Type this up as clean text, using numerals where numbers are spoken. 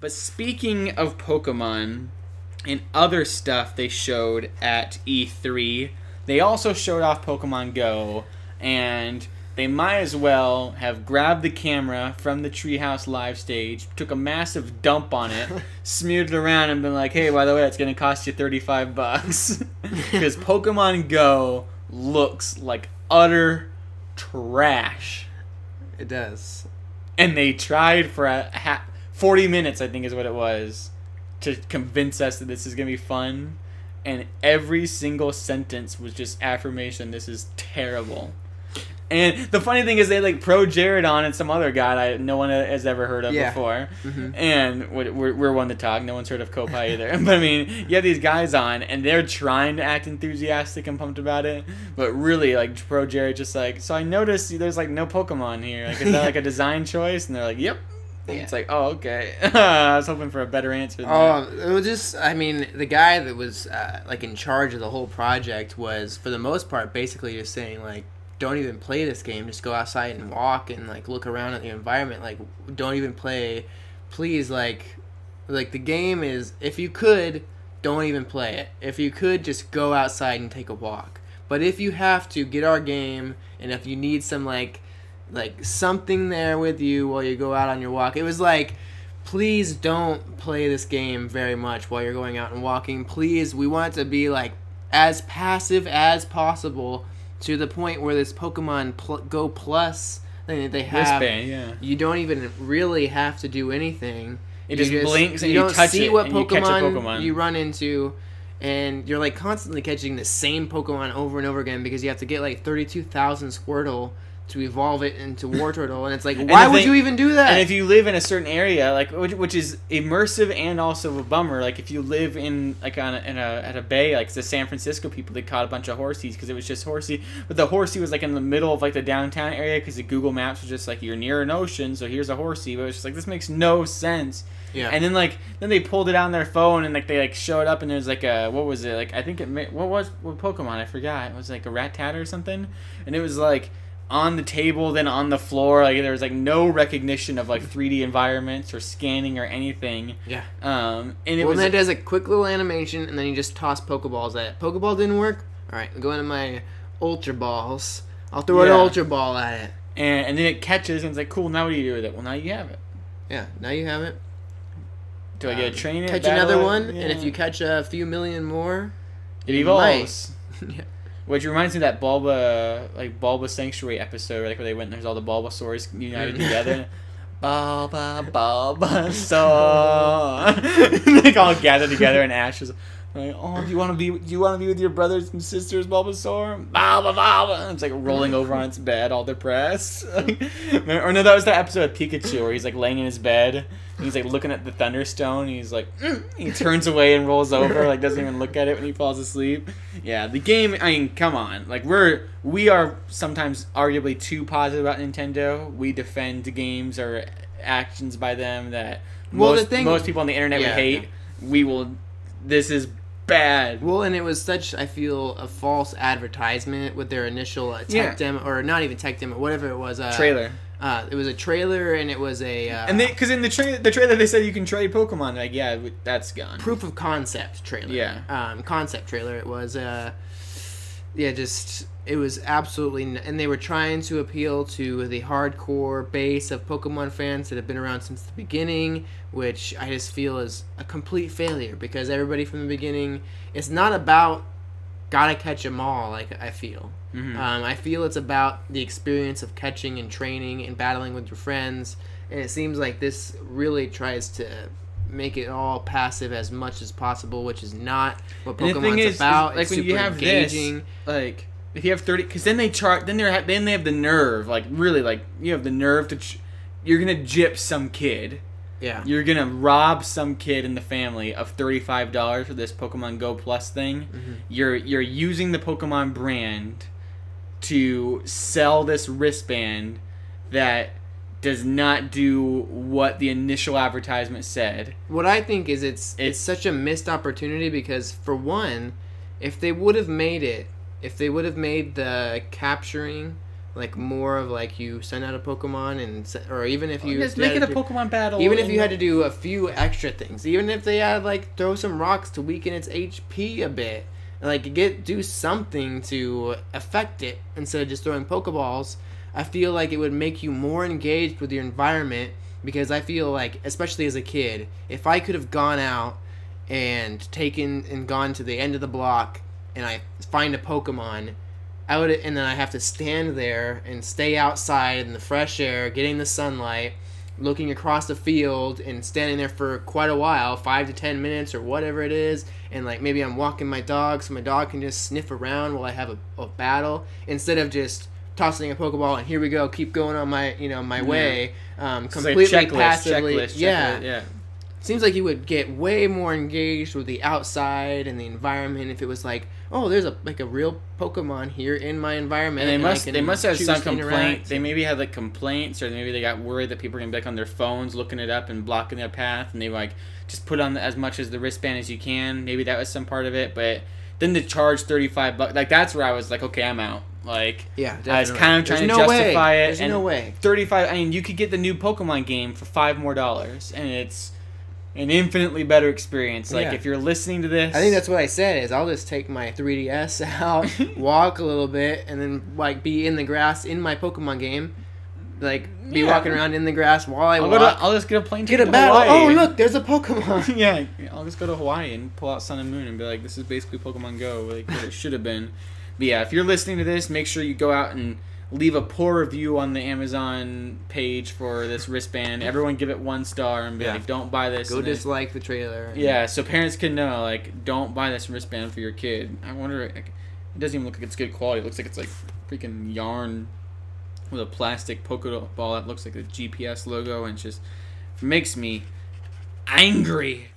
But speaking of Pokemon and other stuff they showed at E3, they also showed off Pokemon Go, and they might as well have grabbed the camera from the Treehouse live stage, took a massive dump on it, smeared it around, and been like, hey, by the way, it's going to cost you $35. Because Pokemon Go looks like utter trash. It does. And they tried for 40 minutes, I think is what it was, to convince us that this is going to be fun. And every single sentence was just affirmation, this is terrible. And the funny thing is they like Pro Jared on and some other guy no one has ever heard of before. Mm-hmm. And we're one to talk. No one's heard of Koppai either. But I mean, you have these guys on and they're trying to act enthusiastic and pumped about it. But really, like Pro Jared just like, so I noticed there's like no Pokemon here. Like, is that like a design choice? And they're like, yep. And it's like, oh, okay. I was hoping for a better answer than that. It was just, I mean, the guy that was like in charge of the whole project was, for the most part, basically just saying like, don't even play this game. Just go outside and walk and like look around at the environment. Like, don't even play. Please, like the game is. If you could, don't even play it. If you could, just go outside and take a walk. But if you have to, get our game. And if you need some like something there with you while you go out on your walk, it was like, please don't play this game very much while you're going out and walking. Please, we want it to be like as passive as possible. To the point where this Pokemon Go Plus thing that they have, wristband, you don't even really have to do anything. It just blinks and you you don't touch see it what and you catch a Pokemon you run into, and you're like constantly catching the same Pokemon over and over again because you have to get like 32,000 Squirtle to evolve it into Wartortle, and it's like, why would you even do that? And if you live in a certain area, like which is immersive and also a bummer, like if you live in like at a bay, like the San Francisco people, they caught a bunch of Horsies because it was just Horsey, but the Horsey was like in the middle of like the downtown area because the Google Maps was just like, you're near an ocean, so here's a Horsey, but it was just like, this makes no sense. Yeah. And then they pulled it out on their phone and like they like showed up and there's like a, what was it, like I think what Pokemon, I forgot, it was like a Rattata or something, and it was like on the table, then on the floor. Like there was like no recognition of like 3D environments or scanning or anything. Yeah. And then it does a quick little animation, and then you just toss Pokeballs at it. Pokeball didn't work. All right, I'm going to my Ultra Balls. I'll throw an Ultra Ball at it. And then it catches, and it's like, cool. Now what do you do with it? Well, now you have it. Yeah. Now you have it. Do I get to train it? Catch another one, and if you catch a few million more, it evolves. Yeah. Which reminds me of that Bulba Sanctuary episode, like where they went and there's all the Bulbasaurs united together. Bulbasaur. They all gather together, and Ash is like, "Oh, do you want to be with your brothers and sisters, Bulbasaur?" Bulba. It's like rolling over on its bed, all depressed. Or no, that was that episode of Pikachu where he's like laying in his bed. And he's like looking at the Thunderstone. And he's like, he turns away and rolls over, like doesn't even look at it when he falls asleep. Yeah, the game. I mean, come on. Like we are sometimes arguably too positive about Nintendo. We defend games or actions by them that most people on the internet would hate. Yeah. This is bad. Well, and it was such, I feel, a false advertisement with their initial tech demo, or not even tech demo, whatever it was. Trailer. It was a trailer, and it was a... and because in the trailer they said you can trade Pokemon. Like, yeah, that's gone. Proof of concept trailer. Yeah. Concept trailer. It was, it was absolutely... And they were trying to appeal to the hardcore base of Pokemon fans that have been around since the beginning, which I just feel is a complete failure, because everybody from the beginning... It's not about gotta catch them all, like I feel. Mm-hmm. I feel it's about the experience of catching and training and battling with your friends, and it seems like this really tries to make it all passive as much as possible, which is not what Pokemon's about. Like, it's when you have engaging. Like if you have 30, because then they have the nerve, like really, like you have the nerve to you're gonna gyp some kid. Yeah. You're gonna rob some kid in the family of $35 for this Pokemon Go Plus thing. Mm-hmm. You're using the Pokemon brand to sell this wristband that does not do what the initial advertisement said. What I think is it's such a missed opportunity, because for one, if they would have made the capturing like more of like you send out a Pokemon or even if you just make it a Pokemon battle. Even if you had to do a few extra things, even if they had like throw some rocks to weaken its HP a bit, like do something to affect it instead of just throwing Pokeballs, I feel like it would make you more engaged with your environment. Because I feel like, especially as a kid, if I could have gone out and gone to the end of the block and I find a Pokemon, and then I have to stand there and stay outside in the fresh air, getting the sunlight, looking across the field and standing there for quite a while, 5 to 10 minutes or whatever it is, and like maybe I'm walking my dog so my dog can just sniff around while I have a battle, instead of just tossing a Pokeball and here we go, keep going on my way, completely like passively. checklist. Seems like you would get way more engaged with the outside and the environment if it was like, oh, there's a real Pokemon here in my environment. And they must have some complaint. They maybe had like complaints, or maybe they got worried that people were gonna be like on their phones looking it up and blocking their path, and they like just put on as much as the wristband as you can. Maybe that was some part of it, but then to charge $35, like that's where I was like, okay, I'm out. Like, yeah, I was kind of trying to justify it. There's no way. 35. I mean, you could get the new Pokemon game for $5 more, and it's an infinitely better experience. Like, if you're listening to this, I think that's what I said. Is I'll just take my 3DS out, walk a little bit, and then like be in the grass in my Pokemon game. Like be walking around in the grass while I walk. I'll just get a plane ticket. Get a battle. Oh look, there's a Pokemon. Yeah, I'll just go to Hawaii and pull out Sun and Moon and be like, this is basically Pokemon Go, like what it should have been. But yeah, if you're listening to this, make sure you go out and leave a poor review on the Amazon page for this wristband. Everyone give it 1 star and be like, don't buy this. Go dislike the trailer. Yeah, so parents can know, like, don't buy this wristband for your kid. I wonder, like, it doesn't even look like it's good quality. It looks like it's like freaking yarn with a plastic Pokeball that looks like a GPS logo, and it just makes me angry.